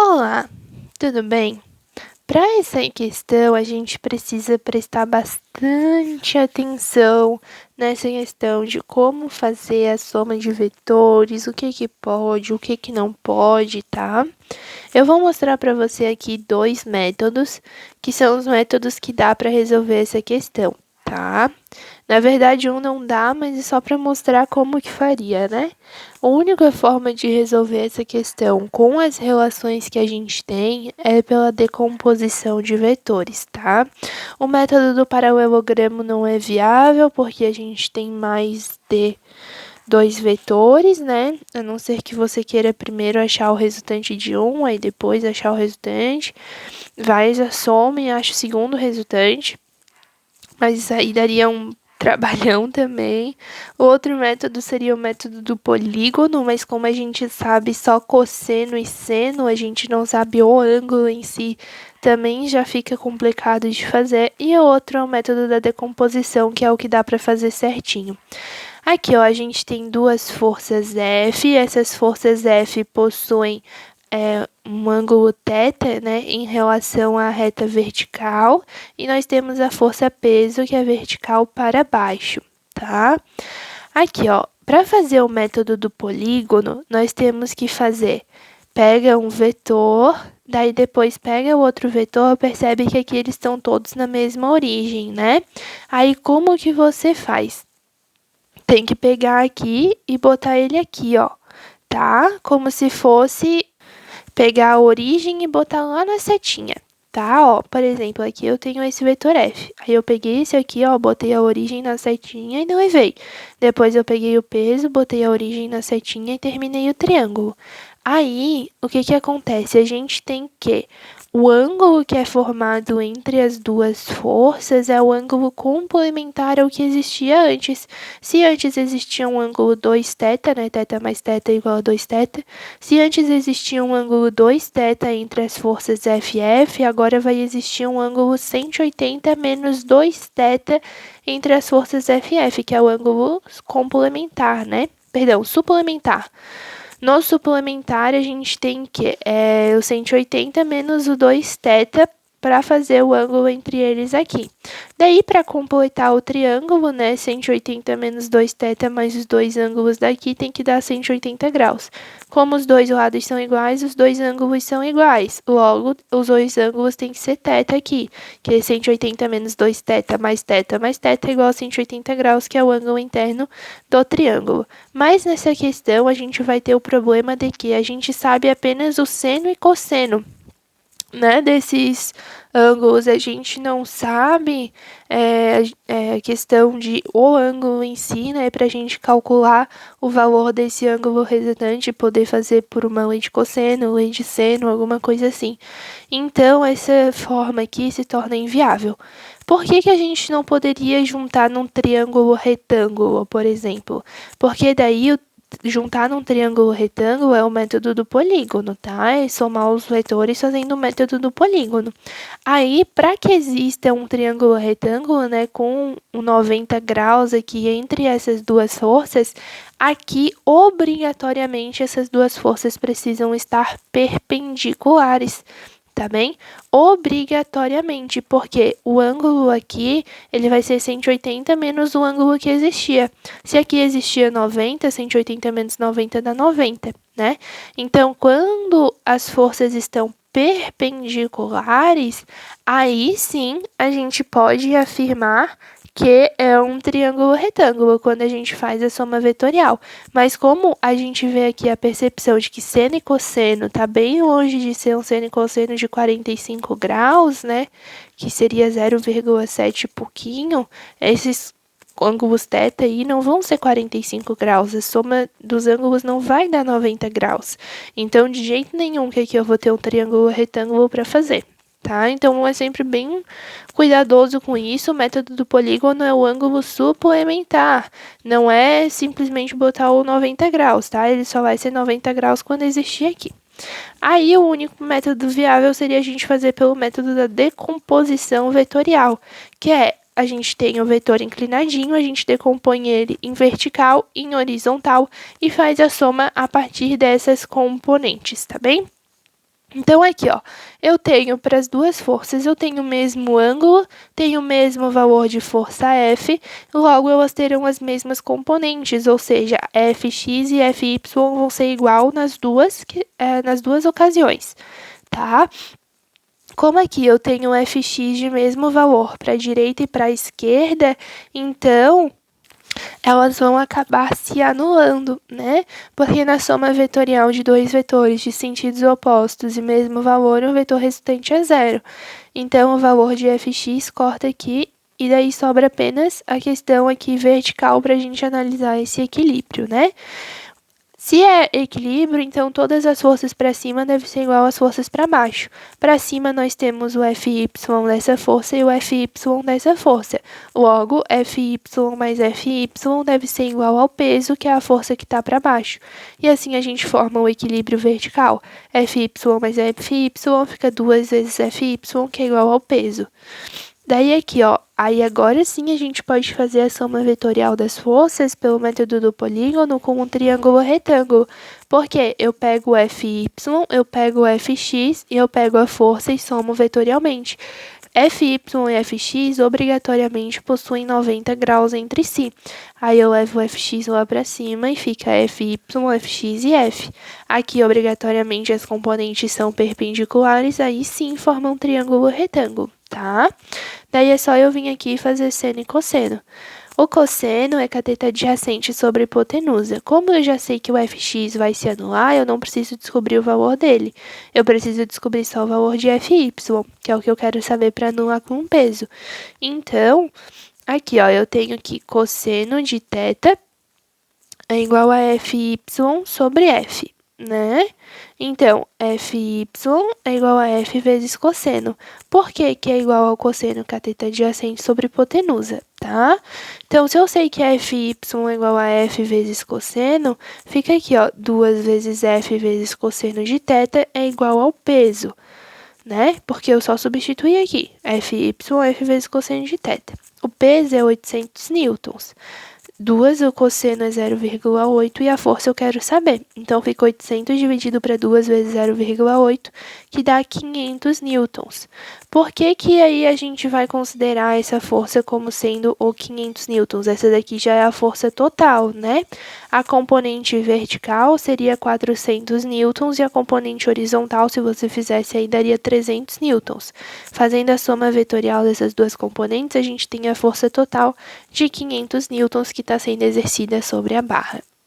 Olá, tudo bem? Para essa questão, a gente precisa prestar bastante atenção nessa questão de como fazer a soma de vetores, o que que pode, o que que não pode, tá? Eu vou mostrar para você aqui dois métodos, que são os métodos que dá para resolver essa questão, tá? Na verdade, um não dá, mas é só para mostrar como que faria, né? A única forma de resolver essa questão com as relações que a gente tem é pela decomposição de vetores, tá? O método do paralelogramo não é viável porque a gente tem mais de dois vetores, né? A não ser que você queira primeiro achar o resultante de um, aí depois achar o resultante. Faz a soma e acha o segundo resultante. Mas isso aí daria um trabalhão também. O outro método seria o método do polígono, mas como a gente sabe só cosseno e seno, a gente não sabe o ângulo em si, também já fica complicado de fazer. E o outro é o método da decomposição, que é o que dá para fazer certinho. Aqui, ó, a gente tem duas forças F, essas forças F possuem um ângulo θ, né, em relação à reta vertical, e nós temos a força peso, que é vertical para baixo, tá? Aqui, ó, para fazer o método do polígono, nós temos que fazer, pega um vetor, daí depois pega o outro vetor, percebe que aqui eles estão todos na mesma origem, né? Aí, como que você faz? Tem que pegar aqui e botar ele aqui, ó, tá? Como se fosse pegar a origem e botar lá na setinha, tá? Ó, por exemplo, aqui eu tenho esse vetor F. Aí eu peguei esse aqui, ó, botei a origem na setinha e não levei. Depois eu peguei o peso, botei a origem na setinha e terminei o triângulo. Aí, o que que acontece? A gente tem que o ângulo que é formado entre as duas forças é o ângulo complementar ao que existia antes. Se antes existia um ângulo 2θ, né? Θ mais θ igual a 2θ. Se antes existia um ângulo 2θ entre as forças FF, agora vai existir um ângulo 180 menos 2θ entre as forças FF, que é o ângulo complementar, né? Perdão, suplementar. No suplementar, a gente tem que o 180 menos o 2θ para fazer o ângulo entre eles aqui. Daí, para completar o triângulo, né, 180 menos 2θ mais os dois ângulos daqui tem que dar 180 graus. Como os dois lados são iguais, os dois ângulos são iguais. Logo, os dois ângulos têm que ser θ aqui, que é 180 menos 2θ mais θ mais θ é igual a 180 graus, que é o ângulo interno do triângulo. Mas nessa questão, a gente vai ter o problema de que a gente sabe apenas o seno e cosseno, né, desses ângulos. A gente não sabe a questão de o ângulo em si, né, para a gente calcular o valor desse ângulo resultante, poder fazer por uma lei de cosseno, lei de seno, alguma coisa assim. Então, essa forma aqui se torna inviável. Por que que a gente não poderia juntar num triângulo retângulo, por exemplo? Porque daí juntar num triângulo retângulo é o método do polígono, tá? É somar os vetores fazendo o método do polígono. Aí, para que exista um triângulo retângulo, né, com 90 graus aqui entre essas duas forças, aqui obrigatoriamente essas duas forças precisam estar perpendiculares, tá bem? Obrigatoriamente, porque o ângulo aqui, ele vai ser 180 menos o ângulo que existia. Se aqui existia 90, 180 menos 90 dá 90, né? Então, quando as forças estão perpendiculares, aí sim a gente pode afirmar que é um triângulo retângulo quando a gente faz a soma vetorial. Mas como a gente vê aqui a percepção de que seno e cosseno está bem longe de ser um seno e cosseno de 45 graus, né? Que seria 0,7 e pouquinho, esses ângulos θ aí não vão ser 45 graus, a soma dos ângulos não vai dar 90 graus. Então, de jeito nenhum que aqui eu vou ter um triângulo retângulo para fazer, tá? Então, é sempre bem cuidadoso com isso. O método do polígono é o ângulo suplementar, não é simplesmente botar o 90 graus, tá? Ele só vai ser 90 graus quando existir aqui. Aí, o único método viável seria a gente fazer pelo método da decomposição vetorial, que é a gente tem o vetor inclinadinho, a gente decompõe ele em vertical, em horizontal e faz a soma a partir dessas componentes, tá bem? Então, aqui, ó, eu tenho para as duas forças, eu tenho o mesmo ângulo, tenho o mesmo valor de força F, logo elas terão as mesmas componentes, ou seja, Fx e Fy vão ser igual nas duas ocasiões, tá? Como aqui eu tenho Fx de mesmo valor para a direita e para a esquerda, então elas vão acabar se anulando, né? Porque na soma vetorial de dois vetores de sentidos opostos e mesmo valor, o vetor resultante é zero. Então, o valor de fx corta aqui e daí sobra apenas a questão aqui vertical para a gente analisar esse equilíbrio, né? Se é equilíbrio, então todas as forças para cima devem ser igual às forças para baixo. Para cima nós temos o Fy dessa força e o Fy dessa força. Logo, Fy mais Fy deve ser igual ao peso, que é a força que está para baixo. E assim a gente forma o equilíbrio vertical. Fy mais Fy fica 2 vezes Fy, que é igual ao peso. Daí aqui, ó, aí agora sim a gente pode fazer a soma vetorial das forças pelo método do polígono com um triângulo retângulo. Porque eu pego o Fy, eu pego o Fx e eu pego a força e somo vetorialmente. Fy e Fx obrigatoriamente possuem 90 graus entre si. Aí eu levo o Fx lá para cima e fica Fy, Fx e F. Aqui, obrigatoriamente, as componentes são perpendiculares, aí sim formam um triângulo retângulo, tá? Daí é só eu vir aqui e fazer seno e cosseno. O cosseno é cateto adjacente sobre hipotenusa. Como eu já sei que o Fx vai se anular, eu não preciso descobrir o valor dele. Eu preciso descobrir só o valor de Fy, que é o que eu quero saber para anular com um peso. Então, aqui, ó, eu tenho que cosseno de θ é igual a Fy sobre F, né? Então, Fy é igual a F vezes cosseno. Por que que é igual ao cosseno cateto adjacente sobre hipotenusa, tá? Então, se eu sei que Fy é igual a F vezes cosseno, fica aqui, ó, 2 vezes F vezes cosseno de θ é igual ao peso, né? Porque eu só substituí aqui, Fy, F vezes cosseno de θ. O peso é 800 newtons. 2, o cosseno é 0,8 e a força eu quero saber. Então, fica 800 dividido para 2 vezes 0,8, que dá 500 newtons. Por que que aí a gente vai considerar essa força como sendo o 500 newtons? Essa daqui já é a força total, né? A componente vertical seria 400 newtons e a componente horizontal, se você fizesse aí, daria 300 newtons. Fazendo a soma vetorial dessas duas componentes, a gente tem a força total de 500 newtons que está sendo exercida sobre a barra.